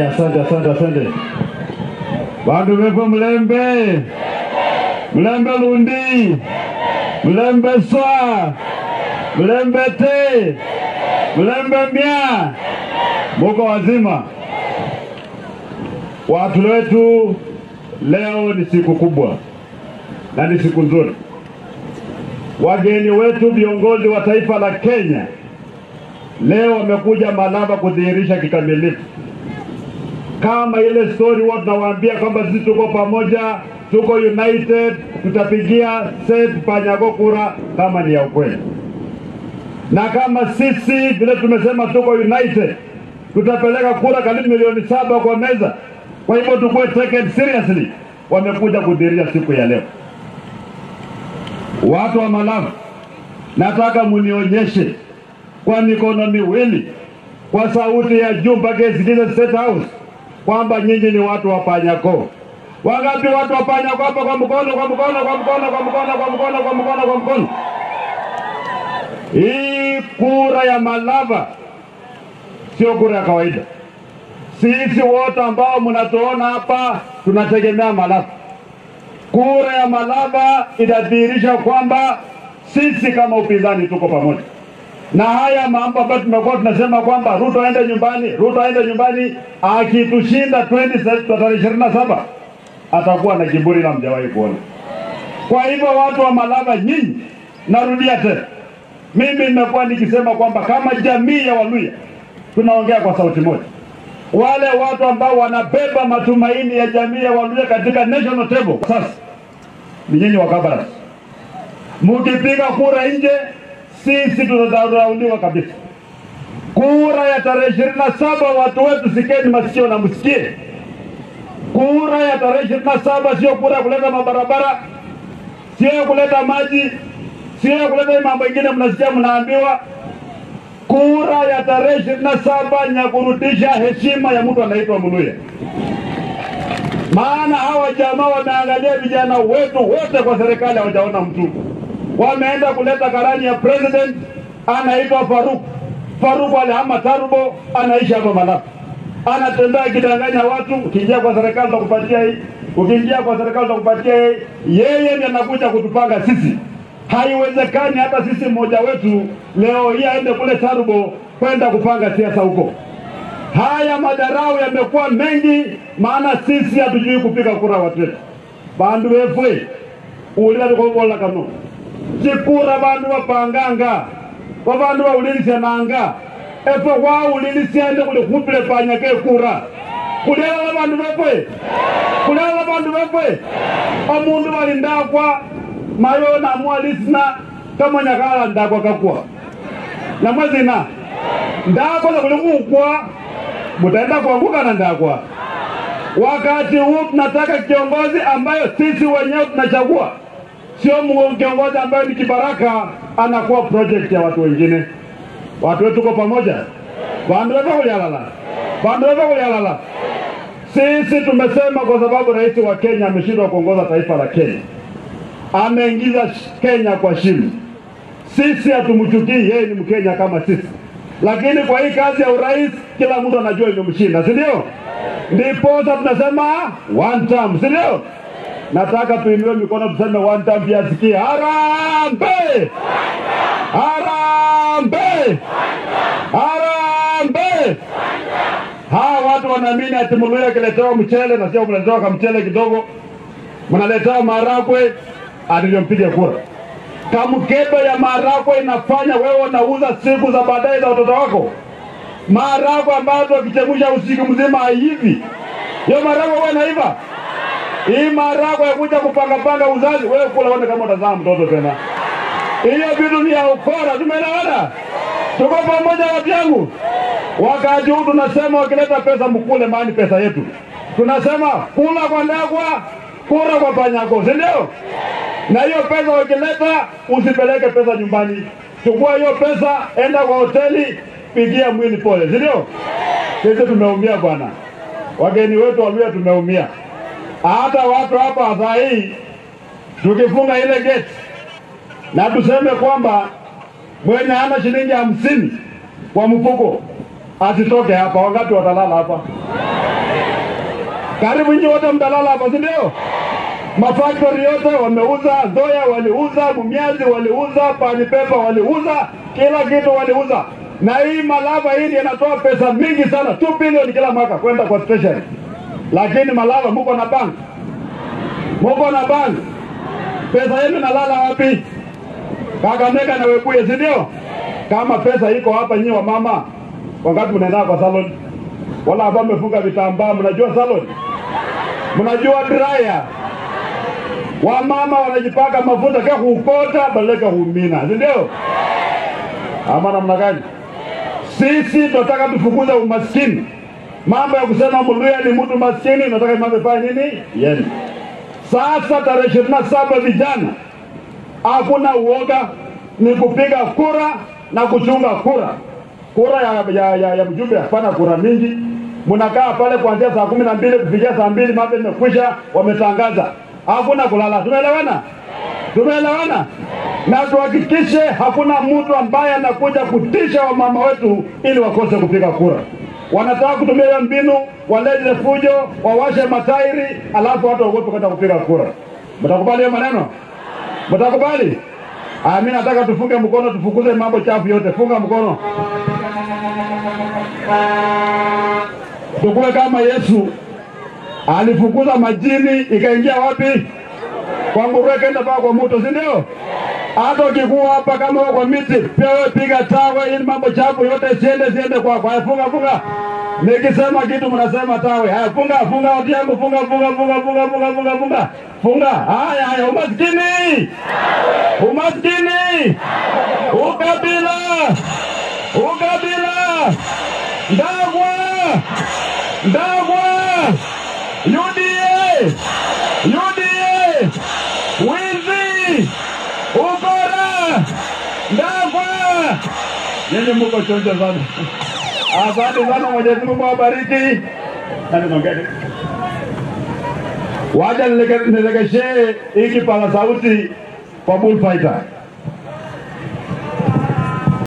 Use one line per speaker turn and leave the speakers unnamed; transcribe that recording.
Asante. Bandu bepo Mlembe. Mlembe Lundi. Mlembe Swa. Mlembe Te. Mlembe Mia. Muko wazima. Watu wetu, leo ni siku kubwa na ni siku nzuri. Wageni wetu viongozi wa taifa la Kenya leo wamekuja Malaba kudhihirisha kikamilifu kama ile story watu nawaambia kwamba sisi tuko pamoja, tuko united, tutapigia Seth Panyako kura kama ni ya ukweli. Na kama sisi vile tumesema tuko united, tutapeleka kura karibu milioni 7 kwa meza. Kwa hivyo tukue taken seriously. Wamekuja kudhihirisha siku ya leo. Watu wa Malaba, nataka munionyeshe kwa mikono miwili, kwa sauti ya juu mpaka isikike State House, kwamba nyinyi ni watu wa Panyako. Wangapi watu wa Panyako hapa? Kwa mkono. Hii kura ya Malaba sio kura ya kawaida. Sisi wote ambao mnatuona hapa tunategemea Malaba. Kura ya Malaba inadhihirisha kwamba sisi kama upinzani tuko pamoja. Na haya mambo ambayo tumekuwa tunasema kwamba Ruto aende nyumbani, akitushinda 2027 atakuwa na kiburi na mjawahi kuona. Kwa hivyo watu wa Malaba nyinyi, narudia tena, mimi nimekuwa nikisema kwamba kama jamii ya Waluhya tunaongea kwa sauti moja. Wale watu ambao wanabeba matumaini ya jamii ya Waluhya katika national table sasa ni nyinyi wa Kabaras. Mkipiga kura nje, sisi tutadharauliwa kabisa. Kura ya tarehe 27 watu wetu sikeni masikio na msikie. Kura ya tarehe 27 sio kura kuleta mabarabara, sio kuleta maji, sio kuleta mambo mengine mnasikia mnaambiwa. Kura ya tarehe 27 ni kurudisha heshima ya mtu anaitwa Mluhya. Maana hawa jamaa wameangalia vijana wetu wote kwa serikali hawajaona mtu. Wameenda kuleta karani ya president anaitwa Faruk alihama Turbo, anaishi hapa Malaba. Anatembea kidanganya watu, ukiingia kwa serikali tutakupatia hii, ukiingia kwa serikali tutakupatia hii. Yeye ndiye anakuja kutupanga sisi. Haiwezekani hata sisi mmoja wetu leo hii aende kule Turbo kwenda kupanga siasa huko. Haya madarau yamekuwa mengi, maana sisi hatujui kupiga kura watu wetu. Bandu wefwe ulila tukobola kano chikura bandu wapanganga kwa bandu wa ulilisia nanga efe wao ulilisia ende kule kupile Panyake kura kulela bandu wefwe omundu walindakwa mayo na mwalisina kama nyakala ndakwa kakua na mwezina ndakwa za kule kukua mutaenda kuanguka na ndakwa. Wakati huu tunataka kiongozi ambayo sisi wenyewe tunachagua, sio kiongozi ambayo ni kibaraka anakuwa project ya watu wengine. Watu wetu tuko pamoja. Bandu wetu kuyalala. Sisi tumesema kwa sababu rais wa Kenya ameshindwa kuongoza taifa la Kenya, ameingiza Kenya kwa shimo. Sisi hatumchukii, yeye ni Mkenya kama sisi. Lakini kwa hii kazi ya urais kila mtu anajua imemshinda, si ndio? Ndipo tunasema one term, si ndio? Nataka tuinue mikono tuseme one term pia sikia. Harambee! Hawa watu wanaamini ati Mluhya akiletewa mchele na sio mletewa kama mchele kidogo, mnaletewa maharagwe aliyompiga kura. Kamkebe ya maharagwe inafanya wewe unauza siku za baadaye za watoto wako. Maharagwe ambazo ukichemsha usiku mzima hivi, hiyo maharagwe wewe naiva. Hii maharagwe ya kuja kupanga uzazi, wewe kula uone kama utazaa mtoto tena. Hiyo vitu ni ya ukora, tumeelewana? Tuko pamoja watu yangu. Wakati huu tunasema wakileta pesa mkule, maana pesa yetu. Tunasema kula kwa ndagwa, kura kwa Panyako, si ndio? Na hiyo pesa wakileta usipeleke pesa nyumbani. Chukua hiyo pesa, enda kwa hoteli, pigia mwili pole, si ndio? Sisi tumeumia bwana. Wageni wetu Waluhya tumeumia. Hata watu hapa saa hii tukifunga ile gate na tuseme kwamba mwenye ana shilingi 50 kwa mfuko asitoke hapa. Wangapi watalala hapa? Karibu nyinyi wote mtalala hapa, si ndio? Mafactory yote wameuza, Nzoia waliuza, Mumias waliuza, Pani Paper waliuza, kila kitu waliuza. Na hii Malava hii inatoa pesa mingi sana, 2 bilioni kila mwaka kwenda kwa treasury. Lakini Malava mko na bank. Mko na bank. Pesa yenu nalala wapi? Kakamega na Webuye, si ndio? Kama pesa iko hapa nyinyi wa mama, wangapi mnaenda kwa salon? Wala hapa mmefunga vitambaa, mnajua salon? Mnajua dryer? Wamama wanajipaka mafuta kwa kukota baleka humina, si ndio? Ama namna gani? Sisi tunataka tufukuze umaskini. Mambo ya kusema Muluya ni mtu maskini, tunataka mambo fanye nini? Yeni. Sasa tarehe 27 vijana, hakuna uoga, ni kupiga kura na kuchunga kura. Kura ya mjumbe hapana kura mingi. Mnakaa pale kuanzia saa 12 kufikia saa 2 mambo yamekwisha, wametangaza. Hakuna kulala. Tumeelewana? Tumeelewana? Na tuhakikishe hakuna mtu ambaye anakuja kutisha wamama wetu ili wakose kupiga kura. Wanataka kutumia hiyo mbinu, walete fujo, wawashe matairi, alafu watu waogope kwenda kupiga kura. Mtakubali hiyo maneno? Mtakubali? Mimi nataka tufunge mkono, tufukuze mambo chafu yote. Funga mkono. Tukue kama Yesu alifukuza majini, ikaingia wapi? Kwa nguruwe, kenda paka kwa moto, si ndio? Hata ukikuwa hapa kama kwa miti, pia wewe piga tawe ili mambo chafu yote siende kwa. Funga. Nikisema kitu mnasema tawe. Haya, funga watu yangu, funga. Haya, umaskini. Ukabila. Ndagwa. UDA. Wizi. Ukora. Ndagwa. Nyinyi mko chonjo sana. Asante sana, Mwenyezi Mungu awabariki. Wacha nilegeshe hiki pala sauti kwa bullfighter.